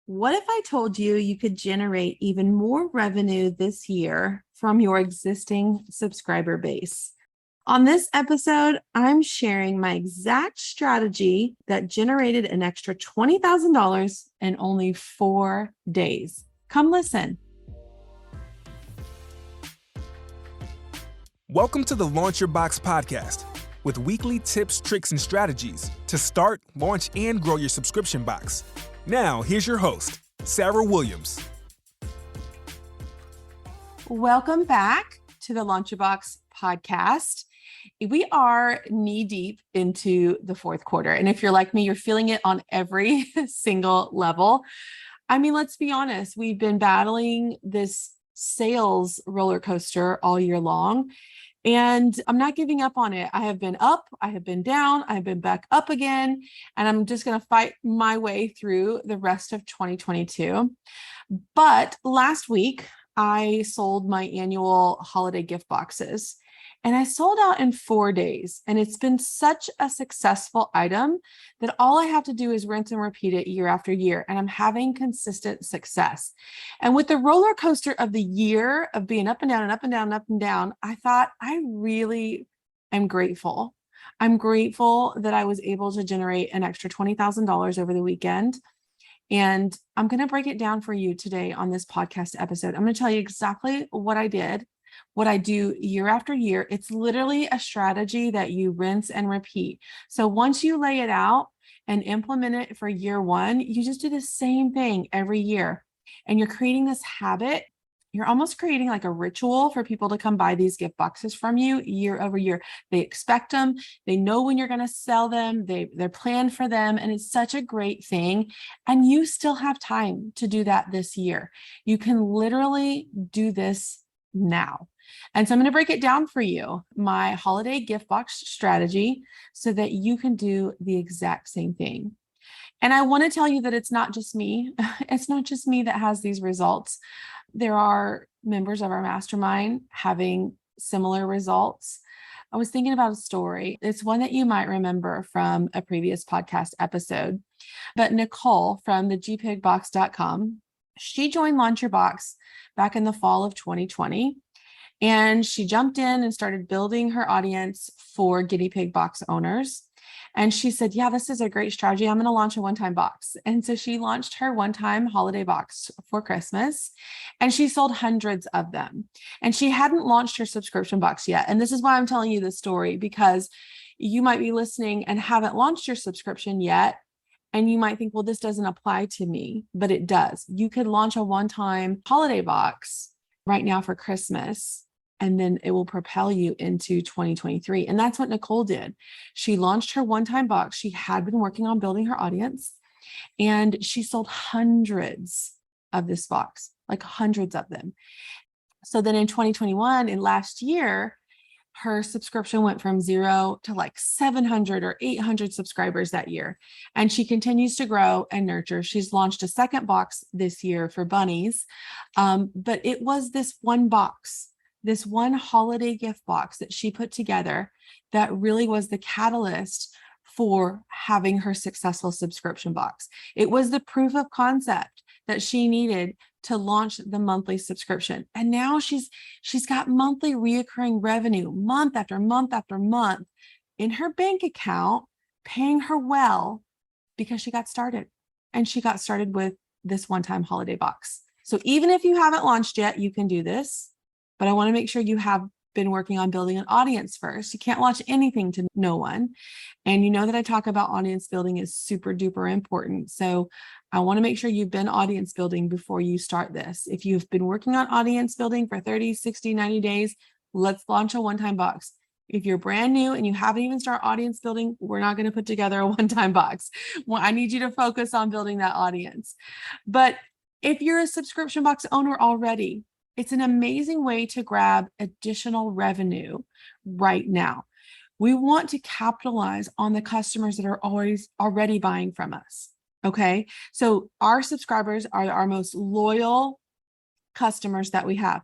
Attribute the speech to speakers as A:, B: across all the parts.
A: What if I told you you could generate even more revenue this year from your existing subscriber base? On this episode, I'm sharing my exact strategy that generated an extra $20,000 in only 4 days. Come listen.
B: Welcome to the Launch Your Box podcast with weekly tips, tricks, and strategies to start, launch, and grow your subscription box. Now, here's your host, Sarah Williams.
A: Welcome back to the Launch Your Box podcast. We are knee deep into the fourth quarter. And if you're like me, you're feeling it on every single level. I mean, let's be honest, we've been battling this sales roller coaster all year long. And I'm not giving up on it. I have been up, I have been down, I have been back up again, and I'm just going to fight my way through the rest of 2022. But last week, I sold my annual holiday gift boxes, and I sold out in 4 days. And it's been such a successful item that all I have to do is rinse and repeat it year after year. And I'm having consistent success. And with the roller coaster of the year of being up and down and up and down and up and down, I thought I really am grateful. I'm grateful that I was able to generate an extra $20,000 over the weekend. And I'm going to break it down for you today on this podcast episode. I'm going to tell you exactly what I did, what I do year after year. It's literally a strategy that you rinse and repeat. So once you lay it out and implement it for year one, you just do the same thing every year. And you're creating this habit. You're almost creating like a ritual for people to come buy these gift boxes from you year over year. They expect them. They know when you're going to sell them. They're planned for them. And it's such a great thing. And you still have time to do that this year. You can literally do this now. And so I'm going to break it down for you, my holiday gift box strategy, so that you can do the exact same thing. And I want to tell you that it's not just me. It's not just me that has these results. There are members of our mastermind having similar results. I was thinking about a story. It's one that you might remember from a previous podcast episode. But Nicole from the gpigbox.com, she joined Launch Your Box back in the fall of 2020. And she jumped in and started building her audience for guinea pig box owners. And she said, yeah, this is a great strategy. I'm going to launch a one-time box. And so she launched her one-time holiday box for Christmas, and she sold hundreds of them. And she hadn't launched her subscription box yet. And this is why I'm telling you this story, because you might be listening and haven't launched your subscription yet. And you might think, well, this doesn't apply to me, but it does. You could launch a one-time holiday box right now for Christmas, and then it will propel you into 2023. And that's what Nicole did. She launched her one-time box. She had been working on building her audience, and she sold hundreds of this box, like hundreds of them. So then in 2021, in last year, her subscription went from 0 to like 700 or 800 subscribers that year. And she continues to grow and nurture. She's launched a second box this year for bunnies. But it was this one box, this one holiday gift box that she put together that really was the catalyst for having her successful subscription box. It was the proof of concept that she needed to launch the monthly subscription. And now she's got monthly reoccurring revenue month after month after month in her bank account, paying her well because she got started. And she got started with this one-time holiday box. So even if you haven't launched yet, you can do this. But I want to make sure you have been working on building an audience first. You can't launch anything to no one. And you know that I talk about audience building is super duper important. So I want to make sure you've been audience building before you start this. If you've been working on audience building for 30, 60, 90 days, let's launch a one-time box. If you're brand new and you haven't even started audience building, we're not going to put together a one-time box. Well, I need you to focus on building that audience. But if you're a subscription box owner already, it's an amazing way to grab additional revenue right now. We want to capitalize on the customers that are already buying from us. Okay. So our subscribers are our most loyal customers that we have.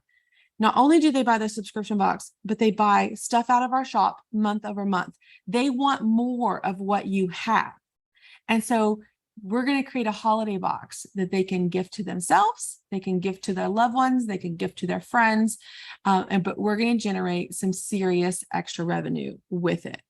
A: Not only do they buy the subscription box, but they buy stuff out of our shop month over month. They want more of what you have. And so we're going to create a holiday box that they can gift to themselves, they can gift to their loved ones, they can gift to their friends, but we're going to generate some serious extra revenue with it.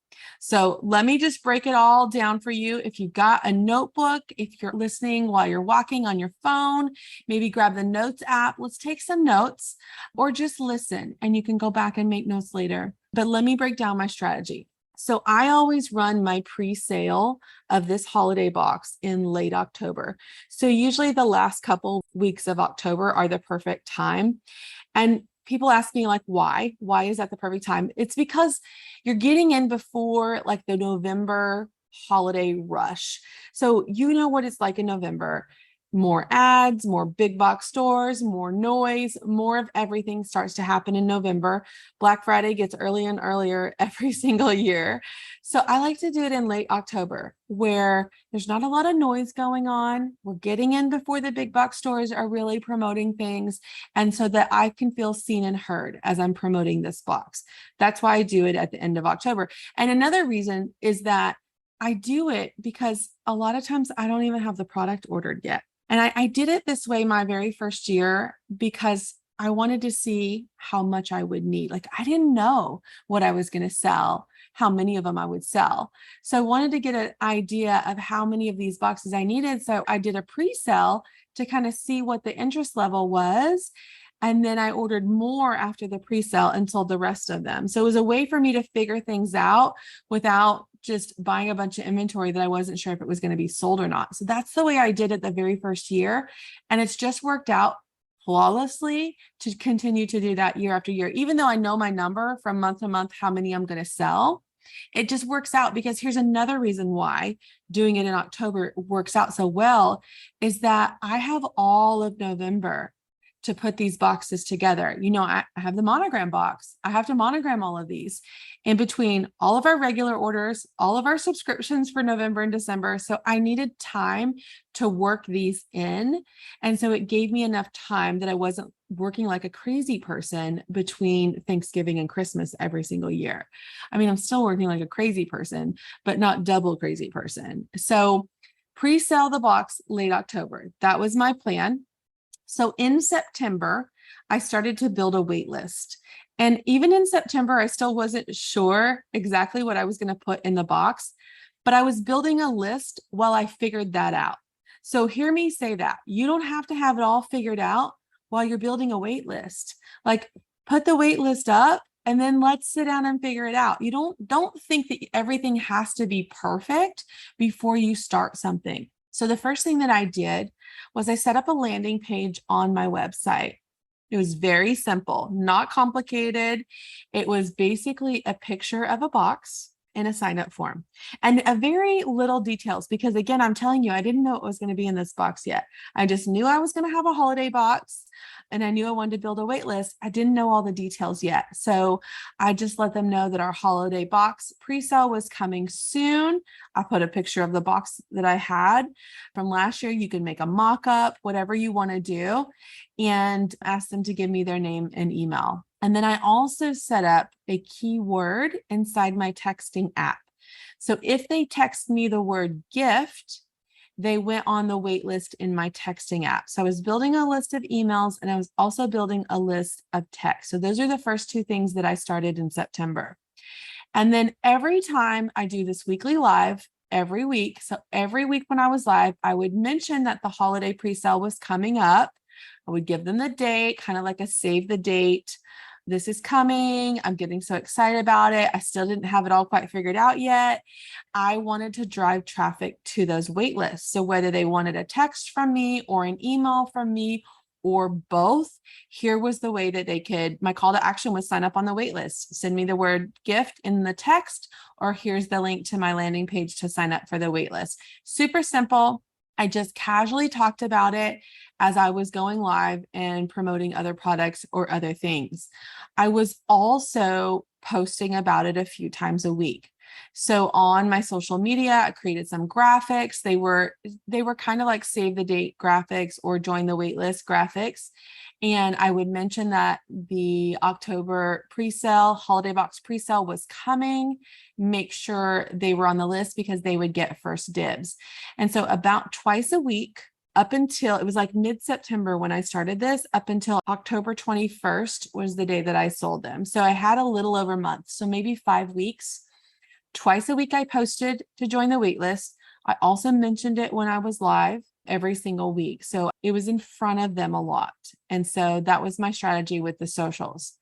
A: So let me just break it all down for you. If you've got a notebook, if you're listening while you're walking on your phone, maybe grab the notes app. Let's take some notes, or just listen and you can go back and make notes later. But let me break down my strategy. So I always run my pre-sale of this holiday box in late October. So usually the last couple weeks of October are the perfect time. And people ask me like, why? Why is that the perfect time? It's because you're getting in before like the November holiday rush. So you know what it's like in November. More ads, more big box stores, more noise, more of everything starts to happen in November. Black Friday gets earlier and earlier every single year. So I like to do it in late October where there's not a lot of noise going on. We're getting in before the big box stores are really promoting things. And so that I can feel seen and heard as I'm promoting this box. That's why I do it at the end of October. And another reason is that I do it because a lot of times I don't even have the product ordered yet. And I did it this way my very first year because I wanted to see how much I would need. Like I didn't know what I was going to sell, how many of them I would sell. So I wanted to get an idea of how many of these boxes I needed. So I did a pre-sale to kind of see what the interest level was. And then I ordered more after the pre-sale and sold the rest of them. So it was a way for me to figure things out without just buying a bunch of inventory that I wasn't sure if it was going to be sold or not. So that's the way I did it the very first year. And it's just worked out flawlessly to continue to do that year after year. Even though I know my number from month to month, how many I'm going to sell, it just works out. Because here's another reason why doing it in October works out so well is that I have all of November to put these boxes together. You know, I have the monogram box. I have to monogram all of these in between all of our regular orders, all of our subscriptions for November and December. So I needed time to work these in. And so it gave me enough time that I wasn't working like a crazy person between Thanksgiving and Christmas every single year. I mean, I'm still working like a crazy person, but not double crazy person. So pre-sell the box late October. That was my plan. So in September, I started to build a wait list. And even in September, I still wasn't sure exactly what I was going to put in the box, but I was building a list while I figured that out. So hear me say that. You don't have to have it all figured out while you're building a wait list. Like put the wait list up and then let's sit down and figure it out. You don't think that everything has to be perfect before you start something. So the first thing that I did was I set up a landing page on my website. It was very simple, not complicated. It was basically a picture of a box in a sign up form and a very little details, because again, I'm telling you, I didn't know what was going to be in this box yet. I just knew I was going to have a holiday box and I knew I wanted to build a wait list. I didn't know all the details yet. So I just let them know that our holiday box pre-sale was coming soon. I put a picture of the box that I had from last year. You can make a mock-up, whatever you want to do, and ask them to give me their name and email. And then I also set up a keyword inside my texting app. So if they text me the word gift, they went on the wait list in my texting app. So I was building a list of emails and I was also building a list of text. So those are the first two things that I started in September. And then every time I do this weekly live, every week. So every week when I was live, I would mention that the holiday pre-sale was coming up. I would give them the date, kind of like a save the date. This is coming. I'm getting so excited about it. I still didn't have it all quite figured out yet. I wanted to drive traffic to those wait lists. So whether they wanted a text from me or an email from me or both, here was the way that they could, my call to action was sign up on the wait list, send me the word gift in the text, or here's the link to my landing page to sign up for the wait list. Super simple. I just casually talked about it as I was going live and promoting other products or other things. I was also posting about it a few times a week. So on my social media, I created some graphics. They were kind of like save the date graphics or join the waitlist graphics. And I would mention that the October pre-sale, holiday box pre-sale was coming. Make sure they were on the list because they would get first dibs. And so about twice a week, up until it was like mid-September when I started this, up until October 21st was the day that I sold them. So I had a little over a month, so maybe 5 weeks. Twice a week, I posted to join the waitlist. I also mentioned it when I was live every single week. So it was in front of them a lot. And so that was my strategy with the socials.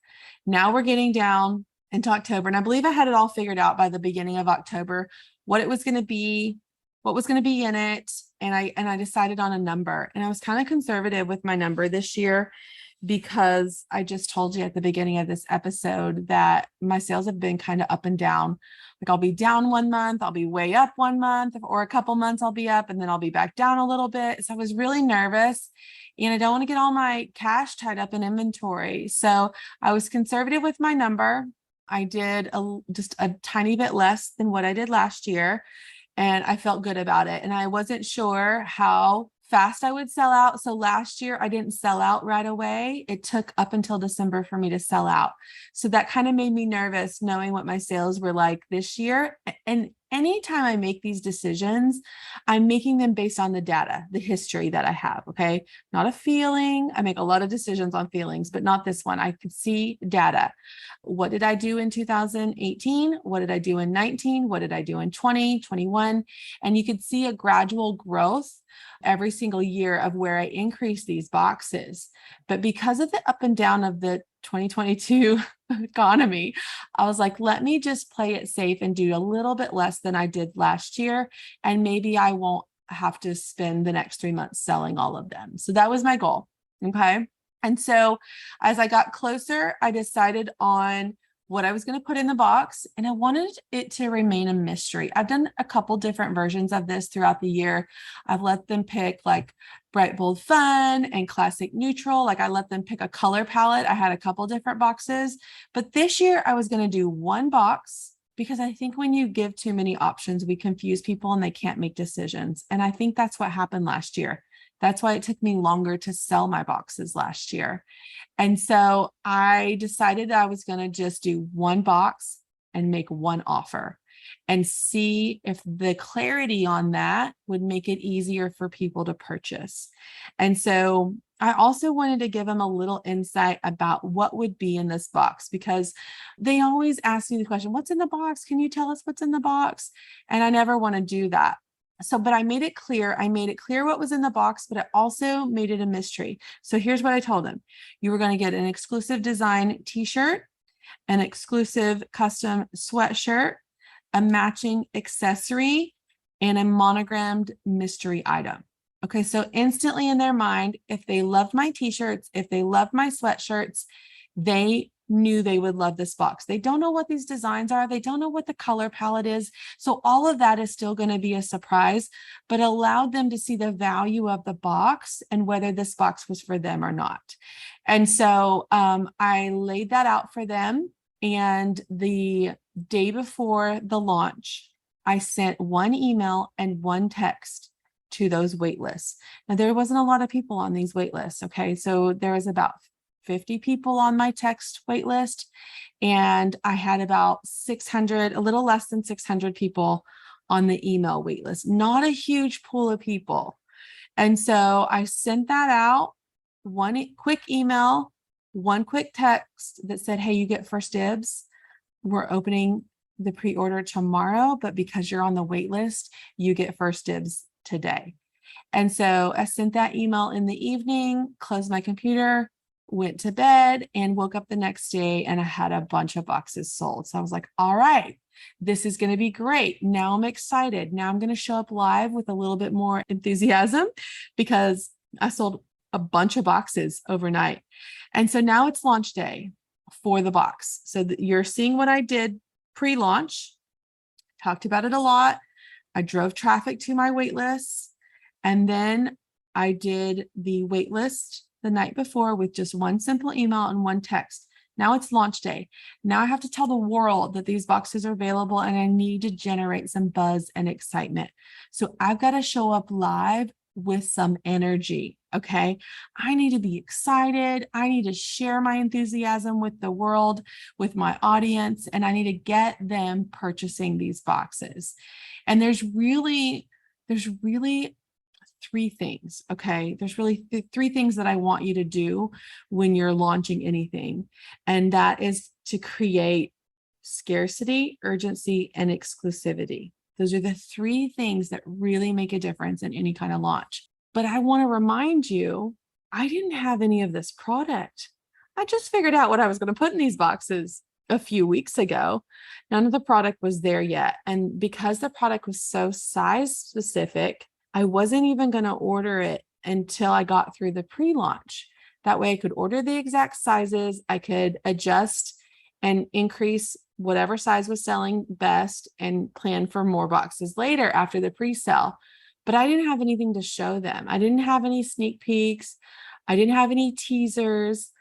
A: Now we're getting down into October, and I believe I had it all figured out by the beginning of October, what it was going to be, what was going to be in it. And I decided on a number, and I was kind of conservative with my number this year because I just told you at the beginning of this episode that my sales have been kind of up and down. Like I'll be down 1 month, I'll be way up 1 month, or a couple months I'll be up, and then I'll be back down a little bit. So I was really nervous, and I don't want to get all my cash tied up in inventory. So I was conservative with my number. I did just a tiny bit less than what I did last year, and I felt good about it. And I wasn't sure how fast I would sell out. So last year I didn't sell out right away. It took up until December for me to sell out. So that kind of made me nervous knowing what my sales were like this year. And anytime I make these decisions, I'm making them based on the data, the history that I have. Okay. Not a feeling. I make a lot of decisions on feelings, but not this one. I could see data. What did I do in 2018? What did I do in 19? What did I do in 20, 21? And you could see a gradual growth every single year of where I increase these boxes. But because of the up and down of the 2022 economy, I was like, let me just play it safe and do a little bit less than I did last year. And maybe I won't have to spend the next 3 months selling all of them. So that was my goal. Okay. And so as I got closer, I decided on what I was going to put in the box, and I wanted it to remain a mystery. I've done a couple different versions of this throughout the year. I've let them pick like bright, bold, fun and classic neutral. Like I let them pick a color palette. I had a couple different boxes, but this year I was going to do one box because I think when you give too many options, we confuse people and they can't make decisions. And I think that's what happened last year. That's why it took me longer to sell my boxes last year. And so I decided I was going to just do one box and make one offer and see if the clarity on that would make it easier for people to purchase. And so I also wanted to give them a little insight about what would be in this box, because they always ask me the question, what's in the box? Can you tell us what's in the box? And I never want to do that. So, but I made it clear. I made it clear what was in the box, but I also made it a mystery. So here's what I told them. You were going to get an exclusive design t-shirt, an exclusive custom sweatshirt, a matching accessory, and a monogrammed mystery item. Okay. So instantly in their mind, if they loved my t-shirts, if they loved my sweatshirts, they knew they would love this box. They don't know what these designs are. They don't know what the color palette is. So all of that is still going to be a surprise, but allowed them to see the value of the box and whether this box was for them or not. And so I laid that out for them. And the day before the launch, I sent one email and one text to those wait lists. Now, there wasn't a lot of people on these wait lists. Okay. So there was about 50 people on my text wait list, and I had about 600, a little less than 600 people on the email wait list. Not a huge pool of people. And so I sent that out, one quick email, one quick text that said, hey, you get first dibs. We're opening the pre-order tomorrow, but because you're on the wait list, you get first dibs today. And so I sent that email in the evening, closed my computer, went to bed, and woke up the next day and I had a bunch of boxes sold. So I was like, all right, this is going to be great. Now I'm excited. Now I'm going to show up live with a little bit more enthusiasm because I sold a bunch of boxes overnight. And so now it's launch day for the box. So you're seeing what I did pre-launch, talked about it a lot. I drove traffic to my wait lists, and then I did the wait list the night before with just one simple email and one text. Now it's launch day. Now I have to tell the world that these boxes are available and I need to generate some buzz and excitement. So I've got to show up live with some energy. Okay. I need to be excited. I need to share my enthusiasm with the world, with my audience, and I need to get them purchasing these boxes. And there's really three things. Okay. There's really three things that I want you to do when you're launching anything. And that is to create scarcity, urgency, and exclusivity. Those are the three things that really make a difference in any kind of launch. But I want to remind you, I didn't have any of this product. I just figured out what I was going to put in these boxes a few weeks ago. None of the product was there yet. And because the product was so size specific, I wasn't even going to order it until I got through the pre-launch. That way I could order the exact sizes. I could adjust and increase whatever size was selling best and plan for more boxes later after the pre-sale. But I didn't have anything to show them. I didn't have any sneak peeks. I didn't have any teasers.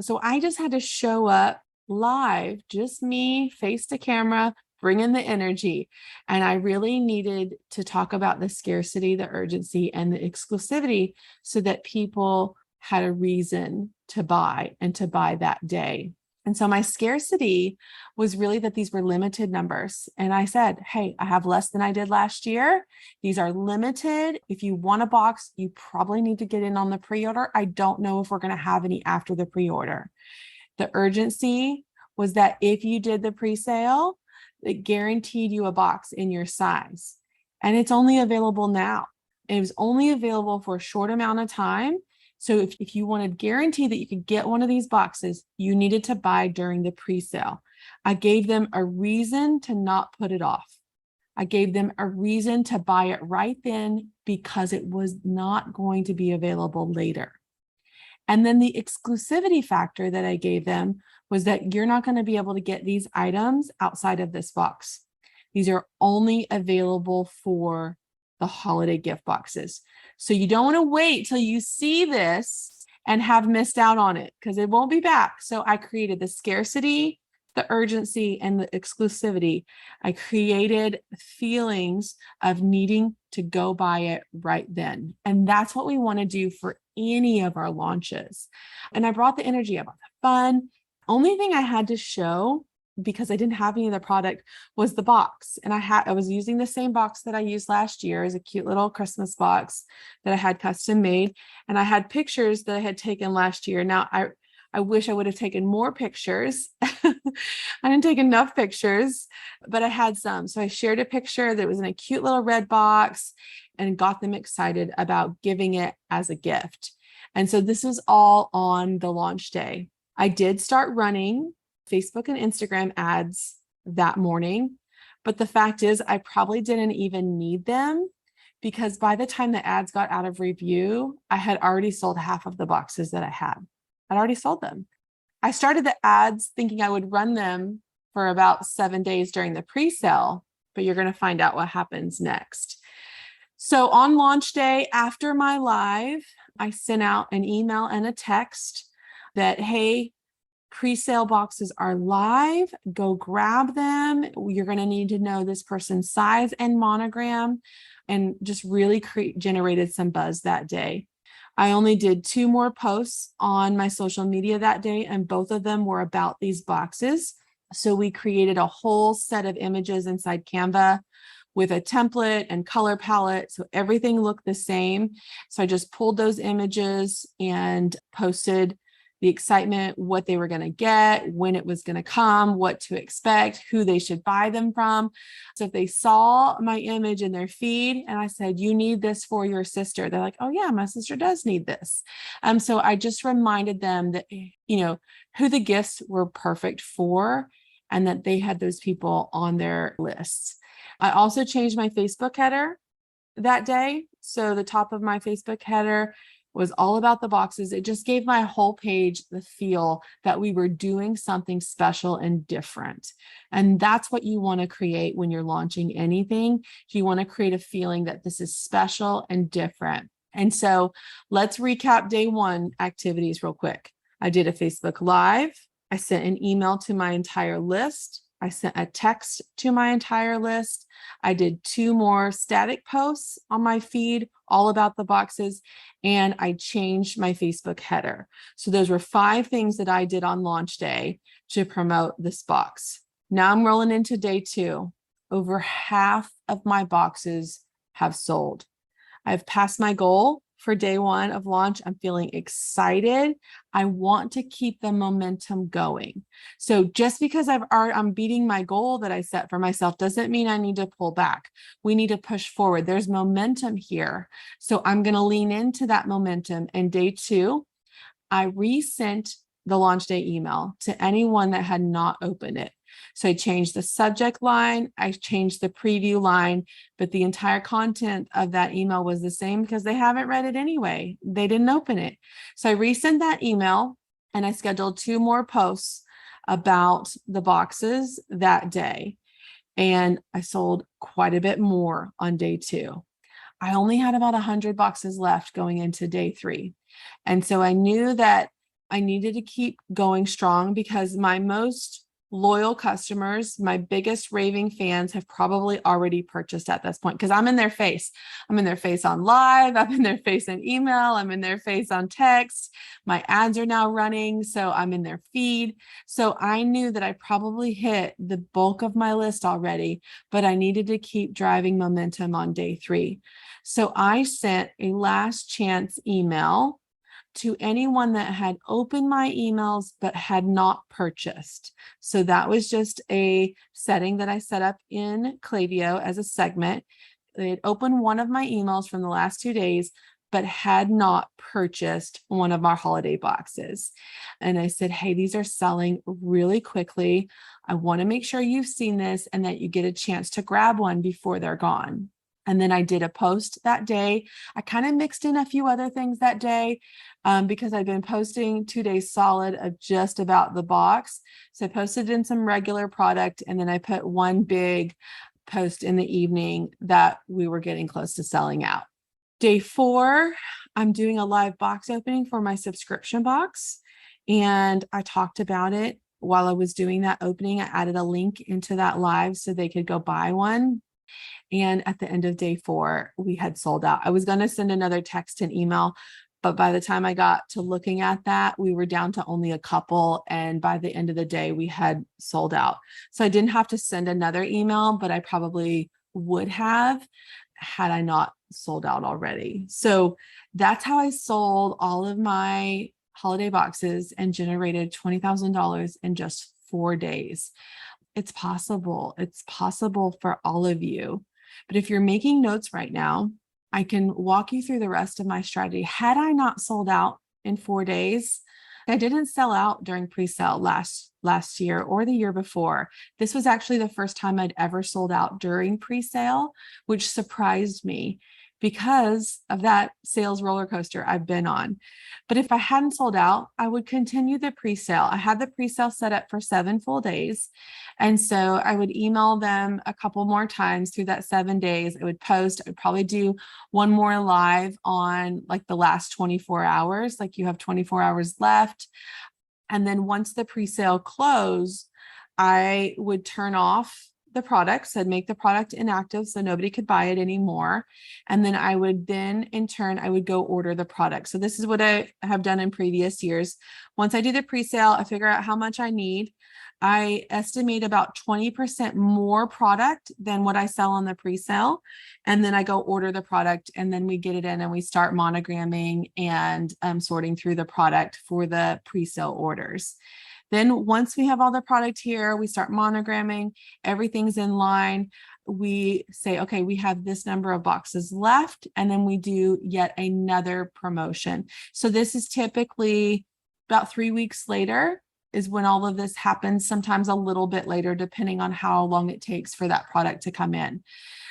A: So I just had to show up live, just me, face to camera, bring in the energy. And I really needed to talk about the scarcity, the urgency, and the exclusivity so that people had a reason to buy and to buy that day. And so my scarcity was really that these were limited numbers. And I said, hey, I have less than I did last year. These are limited. If you want a box, you probably need to get in on the pre-order. I don't know if we're going to have any after the pre-order. The urgency was that if you did the pre-sale, it guaranteed you a box in your size. And it's only available now. It was only available for a short amount of time. So if you wanted to guarantee that you could get one of these boxes, you needed to buy during the pre-sale. I gave them a reason to not put it off. I gave them a reason to buy it right then because it was not going to be available later. And then the exclusivity factor that I gave them was that you're not going to be able to get these items outside of this box. These are only available for the holiday gift boxes. So you don't want to wait till you see this and have missed out on it because it won't be back. So I created the scarcity, the urgency, and the exclusivity. I created feelings of needing to go buy it right then. And that's what we want to do for any of our launches. And I brought the energy about the fun. Only thing I had to show, because I didn't have any of the product, was the box. And I was using the same box that I used last year as a cute little Christmas box that I had custom made. And I had pictures that I had taken last year. Now, I wish I would have taken more pictures. I didn't take enough pictures, but I had some. So I shared a picture that was in a cute little red box and got them excited about giving it as a gift. And so this is all on the launch day. I did start running Facebook and Instagram ads that morning, but the fact is I probably didn't even need them because by the time the ads got out of review, I had already sold half of the boxes that I had. I'd already sold them. I started the ads thinking I would run them for about 7 days during the pre-sale, but you're going to find out what happens next. So on launch day, after my live, I sent out an email and a text that, hey, pre-sale boxes are live. Go grab them. You're going to need to know this person's size and monogram, and just really generated some buzz that day. I only did 2 more posts on my social media that day, and both of them were about these boxes. So we created a whole set of images inside Canva with a template and color palette. So everything looked the same. So I just pulled those images and posted the excitement, what they were going to get, when it was going to come, what to expect, who they should buy them from. So if they saw my image in their feed and I said, you need this for your sister, they're like, oh yeah, my sister does need this. So I just reminded them that, who the gifts were perfect for and that they had those people on their lists. I also changed my Facebook header that day. So the top of my Facebook header was all about the boxes. It just gave my whole page the feel that we were doing something special and different. And that's what you want to create when you're launching anything. You want to create a feeling that this is special and different. And so let's recap day 1 activities real quick. I did a Facebook Live. I sent an email to my entire list. I sent a text to my entire list. I did 2 more static posts on my feed, all about the boxes, and I changed my Facebook header. So those were 5 things that I did on launch day to promote this box. Now I'm rolling into day 2. Over half of my boxes have sold. I've passed my goal for day 1 of launch. I'm feeling excited. I want to keep the momentum going. So just because I'm beating my goal that I set for myself doesn't mean I need to pull back. We need to push forward. There's momentum here. So I'm going to lean into that momentum. And day 2, I resent the launch day email to anyone that had not opened it. So I changed the subject line, I changed the preview line, but the entire content of that email was the same because they haven't read it anyway. They didn't open it. So I resent that email and I scheduled 2 more posts about the boxes that day. And I sold quite a bit more on day 2. I only had about 100 boxes left going into day 3. And so I knew that I needed to keep going strong because my most loyal customers, my biggest raving fans, have probably already purchased at this point because I'm in their face. I'm in their face on live. I'm in their face in email. I'm in their face on text. My ads are now running. So I'm in their feed. So I knew that I probably hit the bulk of my list already, but I needed to keep driving momentum on day 3. So I sent a last chance email to anyone that had opened my emails but had not purchased. So that was just a setting that I set up in Klaviyo as a segment. They had opened one of my emails from the last 2 days, but had not purchased one of our holiday boxes. And I said, hey, these are selling really quickly. I want to make sure you've seen this and that you get a chance to grab one before they're gone. And then I did a post that day. I kind of mixed in a few other things that day because I've been posting 2 days solid of just about the box. So I posted in some regular product, and then I put one big post in the evening that we were getting close to selling out. Day 4, I'm doing a live box opening for my subscription box. And I talked about it while I was doing that opening. I added a link into that live so they could go buy one. And at the end of day 4, we had sold out. I was going to send another text and email, but by the time I got to looking at that, we were down to only a couple. And by the end of the day, we had sold out. So I didn't have to send another email, but I probably would have had I not sold out already. So that's how I sold all of my holiday boxes and generated $20,000 in just 4 days. It's possible. It's possible for all of you. But if you're making notes right now, I can walk you through the rest of my strategy. Had I not sold out in 4 days, I didn't sell out during pre-sale last year or the year before. This was actually the first time I'd ever sold out during pre-sale, which surprised me because of that sales roller coaster I've been on. But if I hadn't sold out, I would continue the pre-sale. I had the pre-sale set up for 7 full days. And so I would email them a couple more times through that 7 days. I would post, I would probably do one more live on like the last 24 hours, like you have 24 hours left. And then once the pre-sale closed, I would turn off the product, so I'd make the product inactive so nobody could buy it anymore. And then in turn, I would go order the product. So this is what I have done in previous years. Once I do the pre-sale, I figure out how much I need. I estimate about 20% more product than what I sell on the pre-sale. And then I go order the product, and then we get it in and we start monogramming and sorting through the product for the pre-sale orders. Then once we have all the product here, we start monogramming, everything's in line. We say, okay, we have this number of boxes left, and then we do yet another promotion. So this is typically about 3 weeks later is when all of this happens, sometimes a little bit later, depending on how long it takes for that product to come in.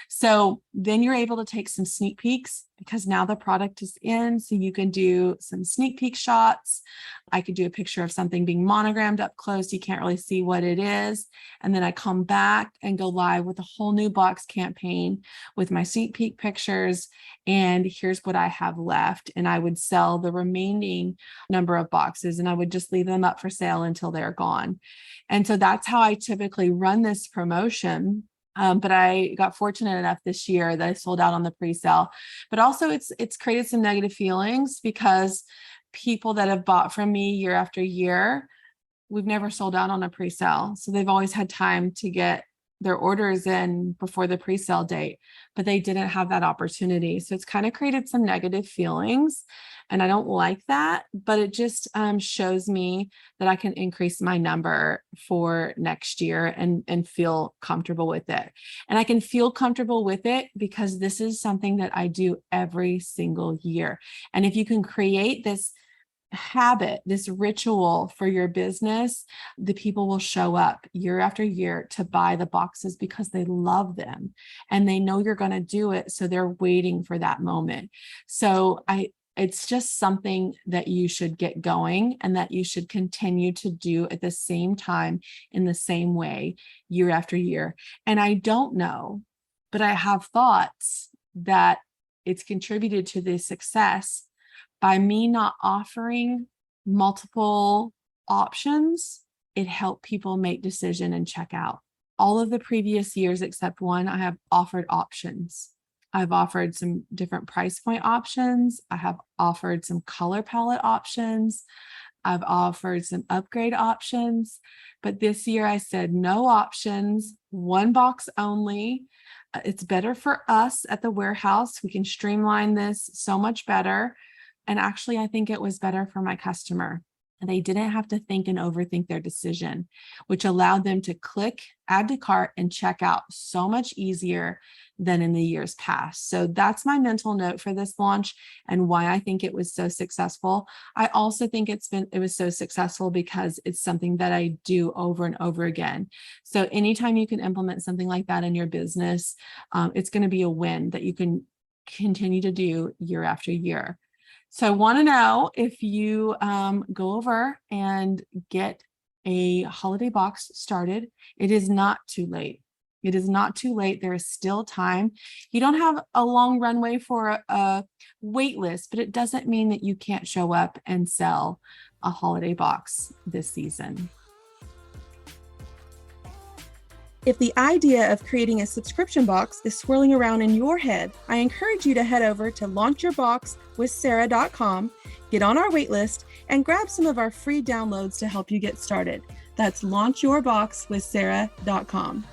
A: So then you're able to take some sneak peeks because now the product is in. So you can do some sneak peek shots. I could do a picture of something being monogrammed up close. You can't really see what it is. And then I come back and go live with a whole new box campaign with my sneak peek pictures. And here's what I have left. And I would sell the remaining number of boxes, and I would just leave them up for sale until they're gone. And so that's how I typically run this promotion. But I got fortunate enough this year that I sold out on the pre-sale. But also it's created some negative feelings because people that have bought from me year after year, we've never sold out on a pre-sale. So they've always had time to get their orders in before the pre-sale date, but they didn't have that opportunity. So it's kind of created some negative feelings, and I don't like that, but it just shows me that I can increase my number for next year and feel comfortable with it. And I can feel comfortable with it because this is something that I do every single year. And if you can create this habit, this ritual for your business, the people will show up year after year to buy the boxes because they love them and they know you're going to do it. So they're waiting for that moment. So it's just something that you should get going and that you should continue to do at the same time in the same way year after year. And I don't know, but I have thoughts that it's contributed to the success by me not offering multiple options. It helped people make decision and check out. All of the previous years, except one, I have offered options. I've offered some different price point options. I have offered some color palette options. I've offered some upgrade options. But this year I said no options, one box only. It's better for us at the warehouse. We can streamline this so much better. And actually, I think it was better for my customer. And they didn't have to think and overthink their decision, which allowed them to click, add to cart, and check out so much easier than in the years past. So that's my mental note for this launch and why I think it was so successful. I also think it was so successful because it's something that I do over and over again. So anytime you can implement something like that in your business, it's going to be a win that you can continue to do year after year. So I want to know if you go over and get a holiday box started. It is not too late. It is not too late. There is still time. You don't have a long runway for a wait list, but it doesn't mean that you can't show up and sell a holiday box this season.
C: If the idea of creating a subscription box is swirling around in your head, I encourage you to head over to launchyourboxwithsarah.com, get on our waitlist, and grab some of our free downloads to help you get started. That's launchyourboxwithsarah.com.